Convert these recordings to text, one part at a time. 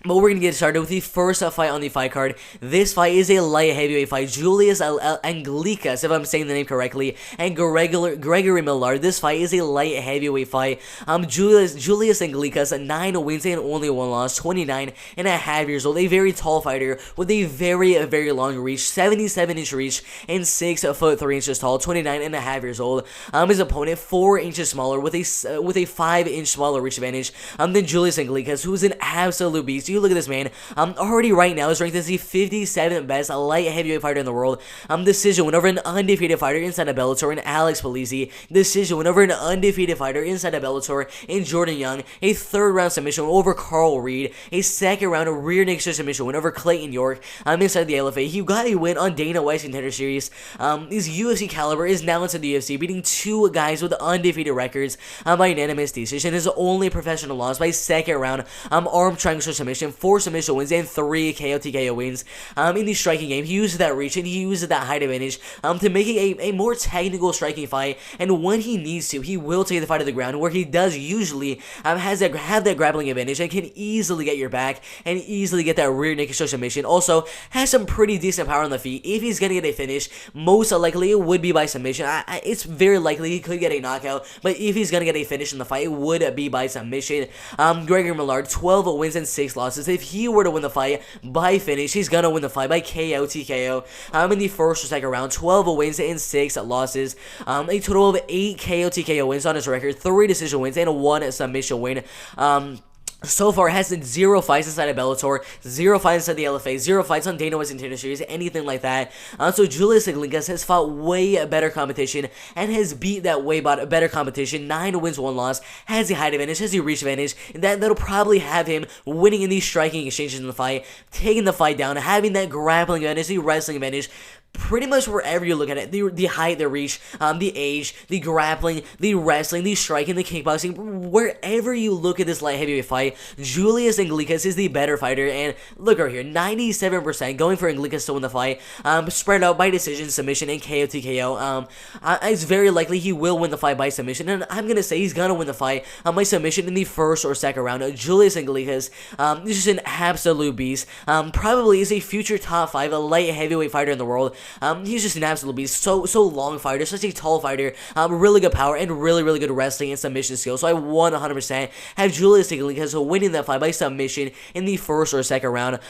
But we're going to get started with the first fight on the fight card. This fight is a light heavyweight fight. Julius Anglicas, if I'm saying the name correctly, and Gregory Millard. This fight is a light heavyweight fight. Julius Anglicas, 9 wins and only 1 loss, 29 and a half years old. A very tall fighter with a very long reach, 77-inch reach, and 6 foot 3 inches tall, 29 and a half years old. His opponent 4 inches smaller with a 5-inch smaller reach advantage than Julius Anglicas, who's an absolute beast. You look at this man. Already right now is ranked as the 57th best light heavyweight fighter in the world. Decision win over an undefeated fighter inside of Bellator in Alex Polizzi. Decision win over an undefeated fighter inside of Bellator in Jordan Young. A 3rd round submission win over Carl Reed. A 2nd round rear naked submission win over Clayton York. Inside the LFA, he got a win on Dana White's Contender Series. His UFC caliber is now inside the UFC, beating 2 guys with undefeated records by unanimous decision. His only professional loss by 2nd round arm triangle submission, 4 submission wins, and 3 KO TKO wins. In the striking game, he used that reach and he used that height advantage to make it a more technical striking fight. And when he needs to, he will take the fight to the ground, where he does usually have that grappling advantage and can easily get your back and easily get that rear naked choke submission. Also, has some pretty decent power on the feet. If he's gonna get a finish, most likely it would be by submission. It's very likely he could get a knockout, but if he's gonna get a finish in the fight, it would be by submission. Gregory Millard, 12 wins and 6 losses. If he were to win the fight by finish, he's gonna win the fight by KO TKO. In the 1st or 2nd round, 12 wins and 6 losses. A total of 8 KO TKO wins on his record, 3 decision wins, and 1 submission win. So far, has 0 fights inside of Bellator, 0 fights inside the LFA, 0 fights on Dana White's Contender Series, anything like that. So Julius Anglicas has fought way better competition and has beat that way better competition. 9 wins, 1 loss, has the height advantage, has the reach advantage. That'll probably have him winning in these striking exchanges in the fight, taking the fight down, having that grappling advantage, the wrestling advantage. Pretty much wherever you look at it, the height, the reach, the age, the grappling, the wrestling, the striking, the kickboxing, wherever you look at this light heavyweight fight, Julius Anglicas is the better fighter. And look right here, 97% going for Anglicas to win the fight, spread out by decision, submission, and KO TKO. It's very likely he will win the fight by submission, and I'm gonna say he's gonna win the fight by submission in the 1st or 2nd round. Julius Anglicas is just an absolute beast. Probably is a future top 5 light heavyweight fighter in the world. He's just an absolute beast. So long fighter, such a tall fighter, really good power, and really good wrestling and submission skills. So I 100% have Julius Anglicas winning that fight by submission in the 1st or 2nd round.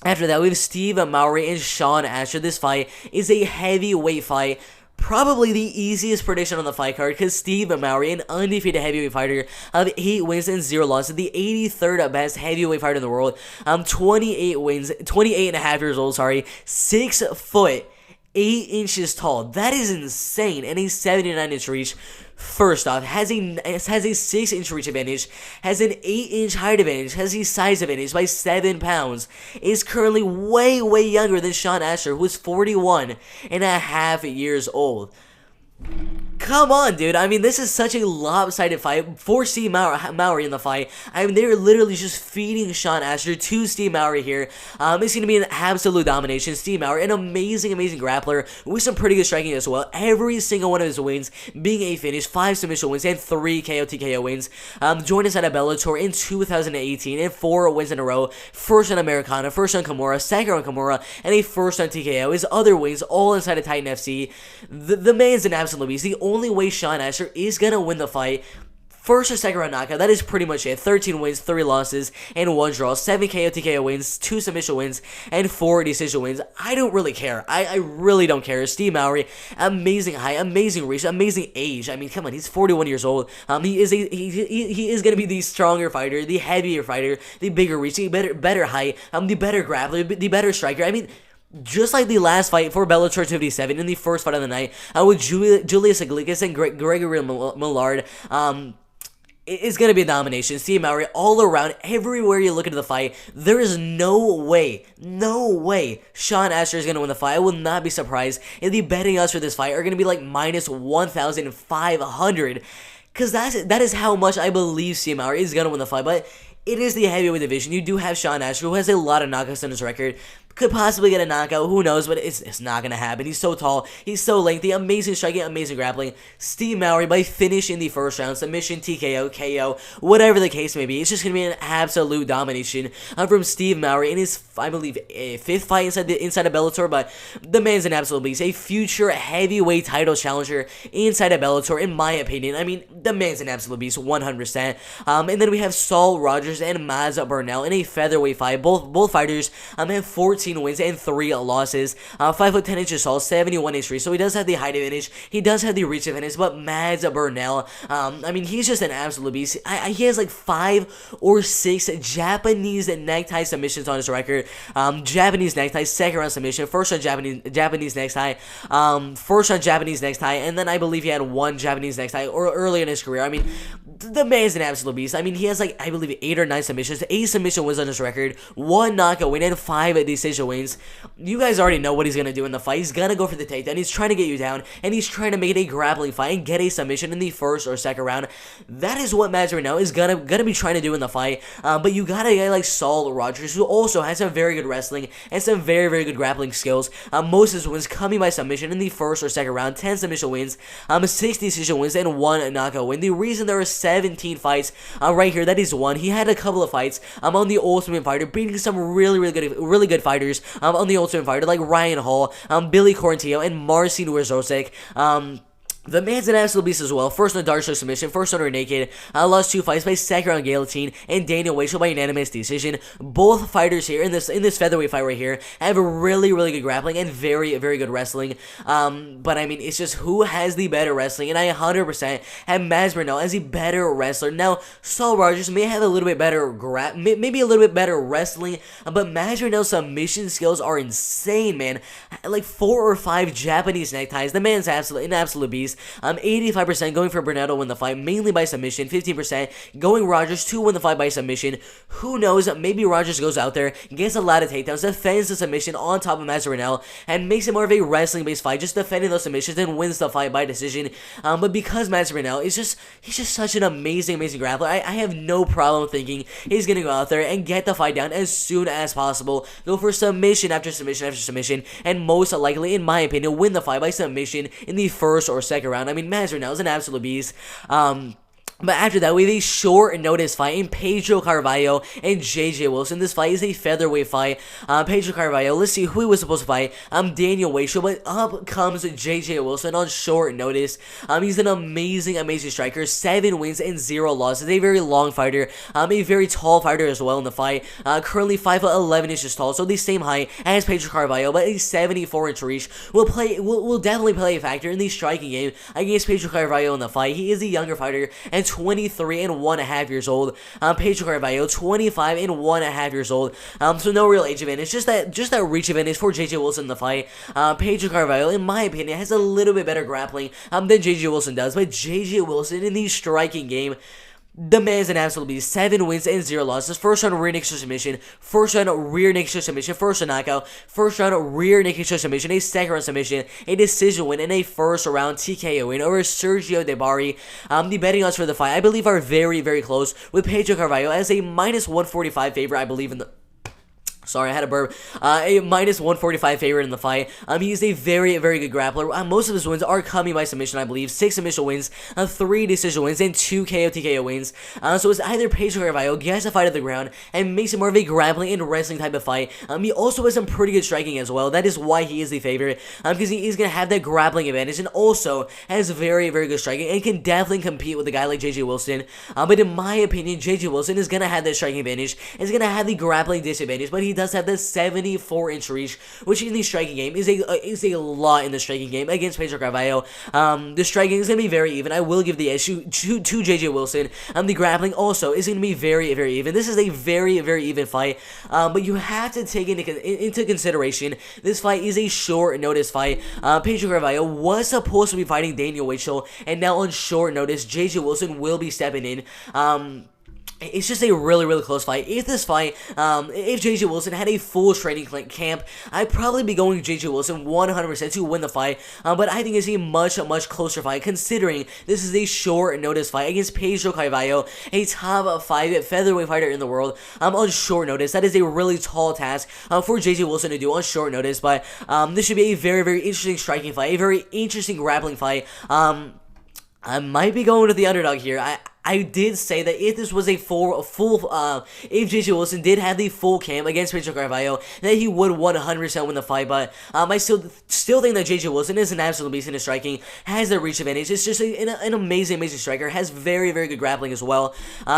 After that, we have Steve Mowry and Sean Asher. This fight is a heavyweight fight. Probably the easiest prediction on the fight card, because Steve Mowry, an undefeated heavyweight fighter of 8 wins and 0 losses, the 83rd best heavyweight fighter in the world, 28 wins, 28 and a half years old, 6 foot, 8 inches tall. That is insane, and a 79-inch reach. First off, has a 6-inch reach advantage, has an 8-inch height advantage, has a size advantage by 7 pounds, is currently way younger than Sean Asher, who is 41 and a half years old. Come on, dude. I mean, this is such a lopsided fight for Steve Mowry in the fight. I mean, they're literally just feeding Sean Asher to Steve Mowry here. It's going to be an absolute domination. Steve Mowry, an amazing grappler with some pretty good striking as well. Every single one of his wins being a finish, 5 submission wins, and 3 KO TKO wins. Joined us at Bellator in 2018 and 4 wins in a row. First on Americana, first on Kimura, second on Kimura, and a first on TKO. His other wins all inside of Titan FC. The man's an absolute beast. The only way Sean Asher is going to win the fight, 1st or 2nd round knockout, that is pretty much it. 13 wins, 3 losses, and 1 draw. 7 KO TKO wins, 2 submission wins, and 4 decision wins. I don't really care. I really don't care. Steve Mowry, amazing height, amazing reach, amazing age. I mean, come on, he's 41 years old. He is going to be the stronger fighter, the heavier fighter, the bigger reach, the better height, the better grappler, the better striker. I mean, just like the last fight for Bellator 257 in the first fight of the night, with Julius Anglicas and Gregory Millard, it's going to be a domination. Steve Mowry, all around, everywhere you look into the fight, there is no way Sean Asher is going to win the fight. I will not be surprised if the betting odds for this fight are going to be like minus 1,500, because that is how much I believe Steve Mowry is going to win the fight. But it is the heavyweight division. You do have Sean Asher, who has a lot of knockouts on his record. could possibly get a knockout, who knows, but it's not gonna happen. He's so tall, he's so lengthy, amazing striking, amazing grappling. Steve Mowry by finish in the first round, submission, TKO, KO, whatever the case may be. It's just gonna be an absolute domination from Steve Mowry in his, I believe, 5th fight inside of Bellator, but the man's an absolute beast. A future heavyweight title challenger inside of Bellator, in my opinion. I mean, the man's an absolute beast, 100%. And then we have Saul Rogers and Mazda Barnell in a featherweight fight. Both fighters have 14 wins and 3 losses. 5'10" Saul, 71-inch reach, so he does have the height advantage. He does have the reach advantage, but Mazda Barnell, I mean, he's just an absolute beast. He has like 5 or 6 Japanese necktie submissions on his record. Japanese necktie, 2nd round submission, 1st round Japanese necktie, 1st round Japanese necktie, and then I believe he had 1 Japanese necktie early in his career. I mean, the man's an absolute beast. I mean, he has like, I believe, 8 or 9 submissions, 8 submission wins on his record, 1 knockout win, and 5 decision wins. You guys already know what he's gonna do in the fight. He's gonna go for the takedown. He's trying to get you down, and he's trying to make it a grappling fight and get a submission in the 1st or 2nd round. That is what Mazda right now is gonna be trying to do in the fight. But you got a guy like Saul Rogers, who also has some very good wrestling and some very, very good grappling skills. Most of his wins coming by submission in the 1st or 2nd round, 10 submission wins, 6 decision wins, and 1 knockout win. The reason there are 17 fights right here, that is 1. He had a couple of fights on the Ultimate Fighter, beating some really good fighters on the Ultimate Fighter, like Ryan Hall, Billy Quarantillo, and Marcin Wierzowski. The man's an absolute beast as well. 1st on dark choke submission, 1st on rear naked. Lost 2 fights by 2nd round guillotine and Daniel Weichel by unanimous decision. Both fighters here in this featherweight fight right here have really good grappling and very good wrestling. But I mean, it's just who has the better wrestling, and I 100% have Mazda Barnell as the better wrestler. Now, Saul Rogers may have a little bit better maybe a little bit better wrestling, but Mazda Barnell's submission skills are insane, man. Like 4 or 5 Japanese neckties. The man's an absolute beast. 85% going for Barnell to win the fight, mainly by submission. 15% going Rogers to win the fight by submission. Who knows? Maybe Rogers goes out there, gets a lot of takedowns, defends the submission on top of Mazda Barnell, and makes it more of a wrestling-based fight, just defending those submissions and wins the fight by decision. But because Mazda Barnell is he's just such an amazing grappler, I have no problem thinking he's gonna go out there and get the fight down as soon as possible. Go for submission after submission after submission, and most likely, in my opinion, win the fight by submission in the 1st or 2nd round. I mean, Mazda Barnell is an absolute beast. But after that, we have a short notice fight in Pedro Carvajal and JJ Wilson. This fight is a featherweight fight. Pedro Carvajal, let's see who he was supposed to fight. Daniel Weichel, but up comes JJ Wilson on short notice. He's an amazing striker. 7 wins and 0 losses. A very long fighter. A very tall fighter as well in the fight. Currently 5'11" tall, so the same height as Pedro Carvajal, but a 74-inch reach. Will definitely play a factor in the striking game against Pedro Carvajal in the fight. He is a younger fighter and 23 and 1.5 years old. Pedro Carvajal, 25 and 1.5 years old. So no real age advantage. Just that reach advantage for JJ Wilson in the fight. Pedro Carvajal, in my opinion, has a little bit better grappling than JJ Wilson does. But JJ Wilson in the striking game, the man's an absolute beast. 7 wins and 0 losses. 1st round rear naked choke submission. 1st round rear naked choke submission. 1st round knockout. 1st round rear naked choke submission. A 2nd round submission. A decision win and a 1st round TKO win over Sergio Debari. The betting odds for the fight, I believe, are very close, with Pedro Carvajal as a -145 favorite, I believe, in the... Sorry, I had a burp. A -145 favorite in the fight. He's a very good grappler. Most of his wins are coming by submission, I believe. 6 submission wins, 3 decision wins, and 2 KO TKO wins. So it's either Pedro Carvajal gets the fight at the ground and makes it more of a grappling and wrestling type of fight. He also has some pretty good striking as well. That is why he is the favorite. Because he is going to have that grappling advantage, and also has very good striking and can definitely compete with a guy like JJ Wilson. But in my opinion, JJ Wilson is going to have that striking advantage. Is going to have the grappling disadvantage, but he does have the 74-inch reach, which in the striking game is a lot in the striking game against Pedro Carvajal. The striking is going to be very even. I will give the edge to JJ Wilson. The grappling also is going to be very even. This is a very even fight. But you have to take into consideration this fight is a short notice fight. Pedro Carvajal was supposed to be fighting Daniel Weichel, and now on short notice, JJ Wilson will be stepping in. it's just a really, really close fight. If this fight, if JJ Wilson had a full training camp, I'd probably be going JJ Wilson 100% to win the fight. But I think it's a much, much closer fight, considering this is a short notice fight against Pedro Carvajal, a top 5 featherweight fighter in the world, on short notice. That is a really tall task for JJ Wilson to do on short notice. But this should be a very, very interesting striking fight, a very interesting grappling fight. I might be going with the underdog here. I did say that if this was a if JJ Wilson did have the full camp against Pedro Carvajal, that he would 100% win the fight. But I still think that JJ Wilson is an absolute beast in his striking, has the reach advantage. It's just an amazing striker, has very, very good grappling as well.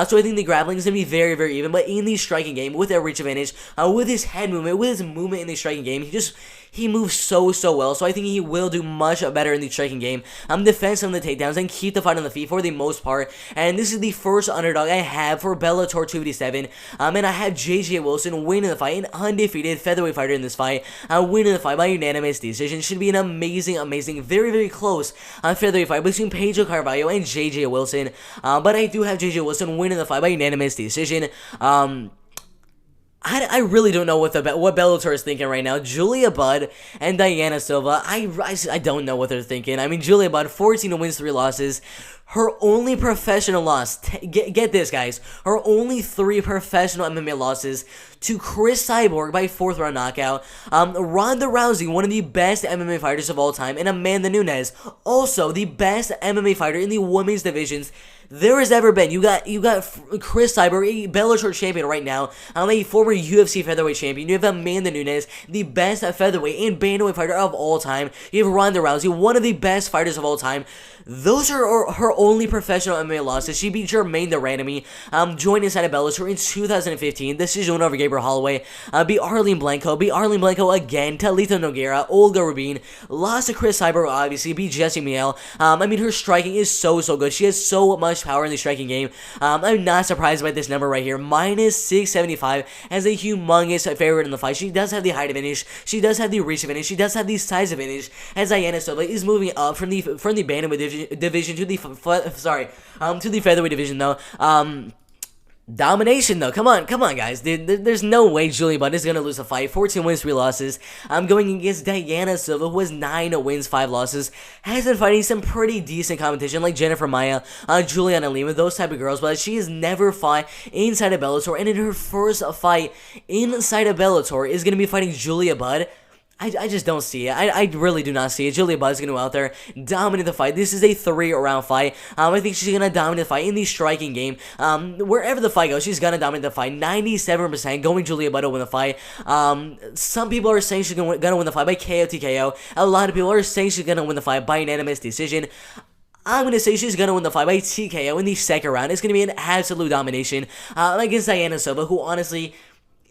So I think the grappling is going to be very, very even. But in the striking game, with that reach advantage, with his head movement, with his movement in the striking game, he moves so well, so I think he will do much better in the striking game. Defend some of the takedowns and keep the fight on the feet for the most part. And this is the first underdog I have for Bellator 257. And I have JJ Wilson winning the fight, an undefeated featherweight fighter in this fight, winning the fight by unanimous decision. Should be an amazing, very, very close featherweight fight between Pedro Carvajal and JJ Wilson. But I do have JJ Wilson winning the fight by unanimous decision. I really don't know what Bellator is thinking right now. Julia Budd and Diana Silva, I don't know what they're thinking. I mean, Julia Budd, 14 wins, 3 losses. Her only professional loss, get this, guys, her only 3 professional MMA losses to Chris Cyborg by 4th round knockout, Ronda Rousey, one of the best MMA fighters of all time, and Amanda Nunes, also the best MMA fighter in the women's divisions there has ever been. You got Chris Cyborg, a Bellator champion right now, a former UFC featherweight champion. You have Amanda Nunes, the best featherweight and bantamweight fighter of all time. You have Ronda Rousey, one of the best fighters of all time. Those are her only professional MMA losses. She beat Jermaine Durandamy, joined inside of Bellator in 2015. Decision over Gabriel Holloway. Beat Arlene Blanco again. Talitha Nogueira, Olga Rubin. Lost to Chris Cyborg, obviously. Beat Jessie Miel. I mean, her striking is so good. She has so much power in the striking game. I'm not surprised by this number right here. Minus 675 as a humongous favorite in the fight. She does have the height advantage. She does have the reach advantage. She does have the size advantage. As Diana Silva is moving up from the bantamweight division to the featherweight division though. Domination though, come on guys, there's no way Julia Budd is gonna lose a fight. 14 wins, 3 losses. I'm going against Diana Silva, who has 9 wins, 5 losses. Has been fighting some pretty decent competition like Jennifer Maia, Juliana Lima, those type of girls, but she has never fought inside of Bellator, and in her first fight inside of Bellator is gonna be fighting Julia Budd. I just don't see it. I really do not see it. Julia Budd's going to go out there, dominate the fight. This is a 3-round fight. I think she's going to dominate the fight in the striking game. Wherever the fight goes, she's going to dominate the fight. 97% going Julia Budd to win the fight. Some people are saying she's going to win the fight by KO TKO. A lot of people are saying she's going to win the fight by unanimous decision. I'm going to say she's going to win the fight by TKO in the second round. It's going to be an absolute domination against Diana Silva, who honestly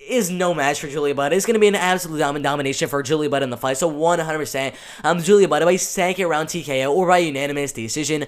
is no match for Julia Budd. It's going to be an absolute domination for Julia Budd in the fight. So 100%, Julia Budd by second round TKO or by unanimous decision.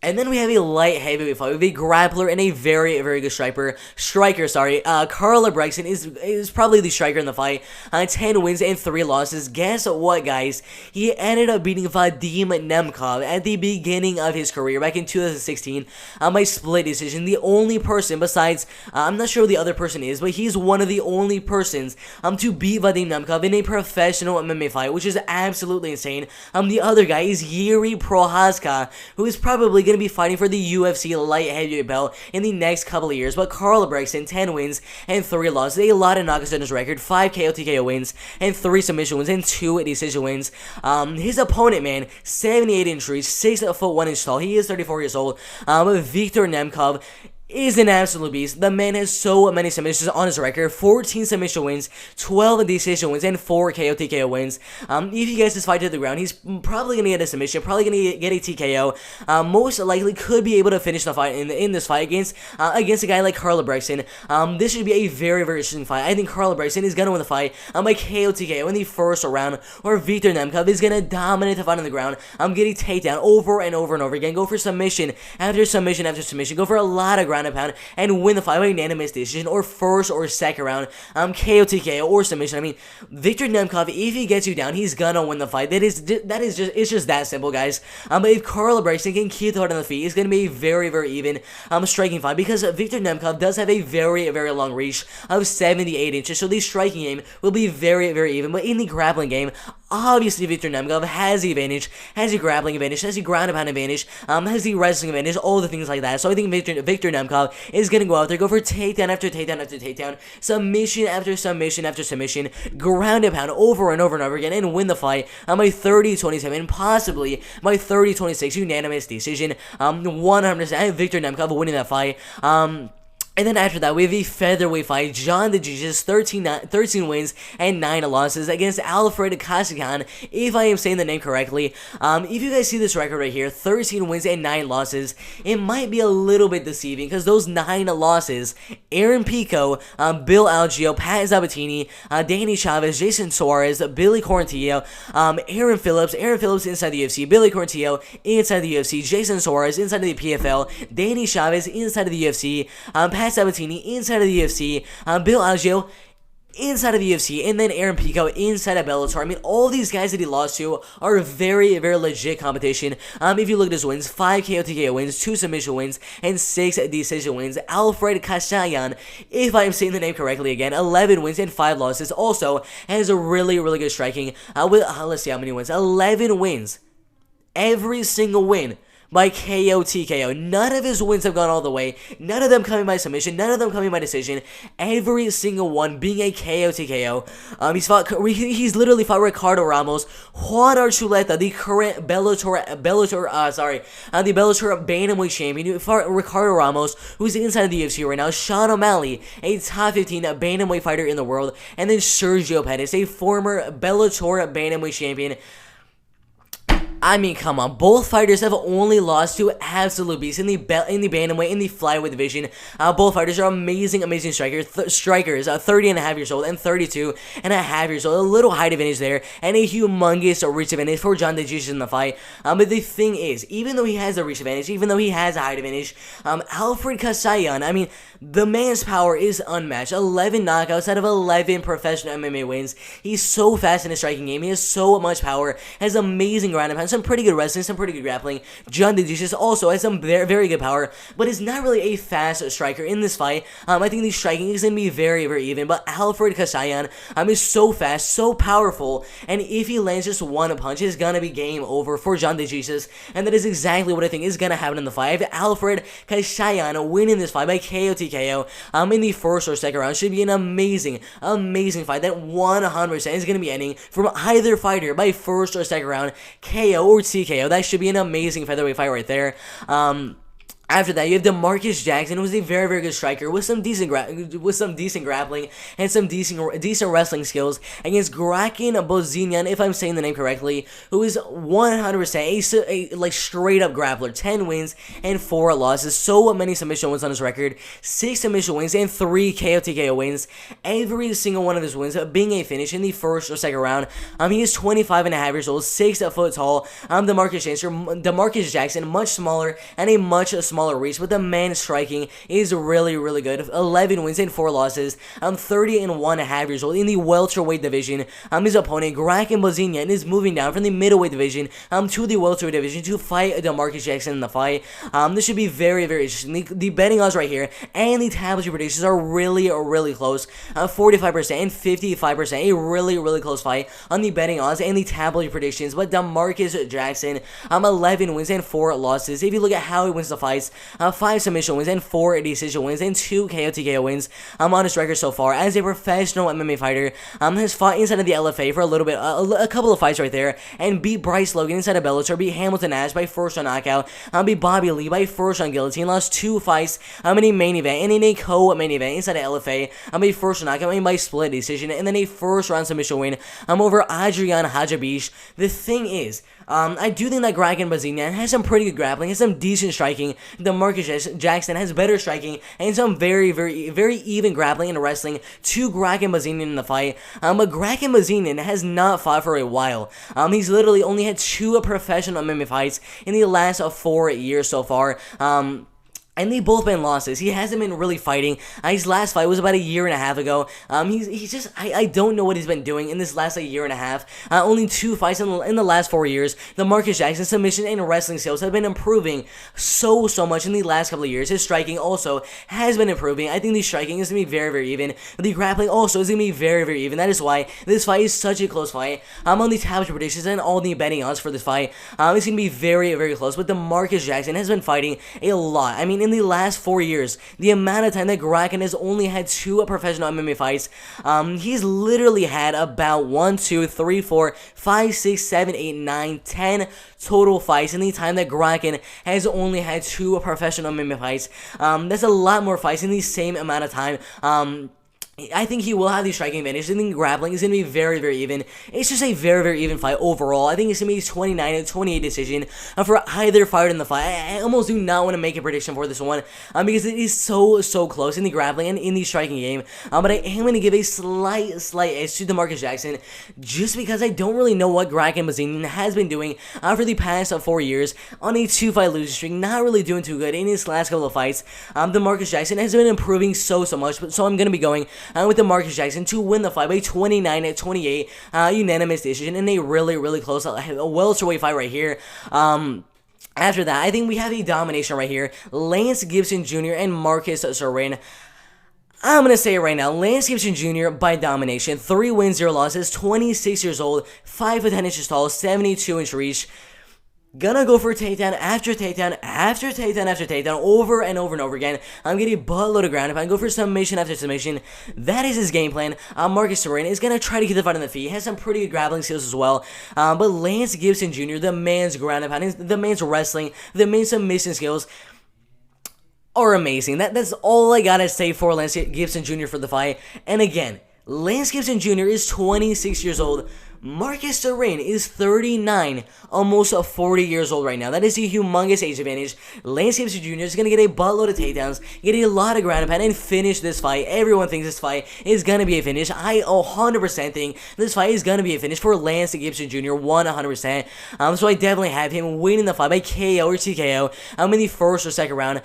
And then we have a light heavyweight fight with a grappler and a very, very good striker. Carla Bregson is probably the striker in the fight. 10 wins and 3 losses. Guess what, guys? He ended up beating Vadim Nemkov at the beginning of his career back in 2016 by split decision. The only person besides, I'm not sure who the other person is, but he's one of the only persons to beat Vadim Nemkov in a professional MMA fight, which is absolutely insane. The other guy is Yuri Prochazka, who is probably going to be fighting for the UFC light heavyweight belt in the next couple of years. But Carla Bregson, 10 wins and 3 losses. A lot of knockouts in his record. 5 KO TKO wins and 3 submission wins and 2 decision wins. His opponent, man, 78 inches, 6 foot 1 inch tall. He is 34 years old. Viktor Nemkov is an absolute beast. The man has so many submissions on his record. 14 submission wins, 12 decision wins, and 4 KO TKO wins. If he gets this fight to the ground, he's probably going to get a submission, probably going to get a TKO. Most likely could be able to finish the fight in this fight against a guy like Carla Bregson. This should be a very, very interesting fight. I think Carla Bregson is going to win the fight by KO TKO in the first round, or Viktor Nemkov is going to dominate the fight on the ground. Getting takedown over and over and over again. Go for submission after submission after submission. Go for a lot of ground ground and pound and win the fight by unanimous decision or first or second round KO, TKO, or submission. I mean, Victor Nemkov, if he gets you down, he's gonna win the fight. It's just that simple, guys. But if Carl Bryson can keep the heart on the feet, it's gonna be a very, very even striking fight because Victor Nemkov does have a very, very long reach of 78 inches, so the striking game will be very, very even. But in the grappling game, obviously Victor Nemkov has the advantage, has the grappling advantage, has the ground and pound advantage, has the wrestling advantage, all the things like that. So I think Victor Nemkov is gonna go out there, go for takedown after takedown after takedown, submission after submission after submission, ground and pound over and over and over again, and win the fight by 30-27, possibly by 30-26 unanimous decision. 100% Victor Nemkov winning that fight. And then after that, we have a featherweight fight. John the Jesus, 13 wins and 9 losses against Alfred Kasakian, if I am saying the name correctly. If you guys see this record right here, 13 wins and 9 losses, it might be a little bit deceiving because those 9 losses, Aaron Pico, Bill Algeo, Pat Zabatini, Danny Chavez, Jason Suarez, Billy Quarantillo, Aaron Phillips inside the UFC, Billy Quarantillo inside the UFC, Jason Suarez inside of the PFL, Danny Chavez inside of the UFC, Pat Sabatini inside of the UFC, Bill Algeo inside of the UFC, and then Aaron Pico inside of Bellator. I mean, all these guys that he lost to are very, very legit competition. If you look at his wins, 5 KO TKO wins, 2 submission wins, and 6 decision wins. Alfred Kasayan, if I am saying the name correctly again, 11 wins and 5 losses. Also has a really, really good striking. Let's see how many wins. 11 wins. Every single win by KO TKO. None of his wins have gone all the way. None of them coming by submission. None of them coming by decision. Every single one being a KO TKO. He's literally fought Ricardo Ramos, Juan Archuleta, the current Bellator Bantamweight champion. He fought Ricardo Ramos, who's inside of the UFC right now. Sean O'Malley, a top 15 Bantamweight fighter in the world, and then Sergio Pettis, a former Bellator Bantamweight champion. I mean, come on. Both fighters have only lost to absolute beasts in the bantamweight, in the flyweight division. Both fighters are amazing strikers. 30 and a half years old and 32 and a half years old. A little height advantage there and a humongous reach advantage for John DeJesus in the fight. But the thing is, even though he has a reach advantage, even though he has a height advantage, Alfred Kasayan, I mean, the man's power is unmatched. 11 knockouts out of 11 professional MMA wins. He's so fast in his striking game. He has so much power. Has amazing ground and pound. Some pretty good wrestling, some pretty good grappling. John DeJesus also has some very, very good power, but is not really a fast striker in this fight. I think the striking is going to be very, very even, but Alfred Kasayan is so fast, so powerful, and if he lands just one punch, it's going to be game over for John DeJesus, and that is exactly what I think is going to happen in the fight. If Alfred Kasayan winning this fight by KO TKO in the first or second round should be an amazing fight that 100% is going to be ending from either fighter by first or second round KO or TKO. That should be an amazing featherweight fight right there. After that, you have Demarcus Jackson, who's a very, very good striker with some decent grappling and some decent wrestling skills against Graken Bozinian, if I'm saying the name correctly, who is 100% a straight up grappler. 10 wins and 4 losses. So many submission wins on his record. 6 submission wins and 3 KO TKO wins. Every single one of his wins being a finish in the first or second round. He is 25 and a half years old, 6 foot tall. Demarcus Jackson, much smaller and a much smaller reach, but the man striking is really, really good. 11 wins and 4 losses. 30 and 1.5 years old in the welterweight division. His opponent, Graken Bozinian, is moving down from the middleweight division to the welterweight division to fight Demarcus Jackson in the fight. This should be very, very interesting. The betting odds right here and the tabletry predictions are really, really close. 45% and 55%. A really, really close fight on the betting odds and the tabletry predictions. But Demarcus Jackson, 11 wins and 4 losses. If you look at how he wins the fights, 5 submission wins and 4 decision wins and 2 KO TKO wins on his record so far as a professional MMA fighter. Has fought inside of the LFA for a little bit, a couple of fights right there, and beat Bryce Logan inside of Bellator, beat Hamilton Ash by first round knockout, beat Bobby Lee by first round guillotine, lost 2 fights in a main event and in a co-main event inside of LFA, a first round knockout by split decision, and then a first round submission win over Adrian Hajabish. The thing is, I do think that Graken Bozinian has some pretty good grappling, has some decent striking. Demarcus Jackson has better striking and some very, very, very even grappling and wrestling to Graken Bozinian in the fight. But Graken Bozinian has not fought for a while. He's literally only had 2 professional MMA fights in the last 4 years so far. and they both been losses. He hasn't been really fighting. His last fight was about a year and a half ago. He's just, I don't know what he's been doing in this last year and a half. Only 2 fights in the last 4 years. The Demarcus Jackson submission and wrestling skills have been improving so much in the last couple of years. His striking also has been improving. I think the striking is going to be very even. The grappling also is going to be very even. That is why this fight is such a close fight. I'm on the tablet predictions and all the betting odds for this fight. It's going to be very close. But Demarcus Jackson has been fighting a lot. I mean, in the last 4 years, the amount of time that Kraken has only had 2 professional MMA fights, he's literally had about 1, 2, 3, 4, 5, 6, 7, 8, 9, 10 total fights in the time that Kraken has only had 2 professional MMA fights. That's a lot more fights in the same amount of time. I think he will have the striking advantage. I think grappling is going to be very even. It's just a very even fight overall. I think it's going to be a 29-28 decision for either fighter in the fight. I almost do not want to make a prediction for this one because it is so close in the grappling and in the striking game. But I am going to give a slight edge to Demarcus Jackson just because I don't really know what Kraken Mazin has been doing for the past 4 years on a 2-fight losing streak. Not really doing too good in his last couple of fights. Demarcus Jackson has been improving so much. So I'm going to be going with Demarcus Jackson to win the fight by 29-28 unanimous decision in a really close welterweight fight right here. After that, I think we have a domination right here. Lance Gibson Jr. and Marcus Serena. I'm going to say it right now. Lance Gibson Jr. by domination. 3 wins, 0 losses. 26 years old. 5 foot 10 inches tall. 72-inch reach. Gonna go for takedown after takedown after takedown after takedown over and over again. I'm getting a buttload of ground. If I go for submission after submission, that is his game plan. Marcus Serena is gonna try to get the fight on the feet. He has some pretty good grappling skills as well. But Lance Gibson Jr., the man's ground and pounding, the man's wrestling, the man's submission skills are amazing. That's all I gotta say for Lance Gibson Jr. for the fight. And again, Lance Gibson Jr. is 26 years old. Marcus Serena is 39, almost 40 years old right now. That is a humongous age advantage. Lance Gibson Jr. is going to get a buttload of takedowns, get a lot of ground and pound, and finish this fight. Everyone thinks this fight is going to be a finish. I 100% think this fight is going to be a finish for Lance Gibson Jr. 100%. So I definitely have him winning the fight by KO or TKO in the first or second round.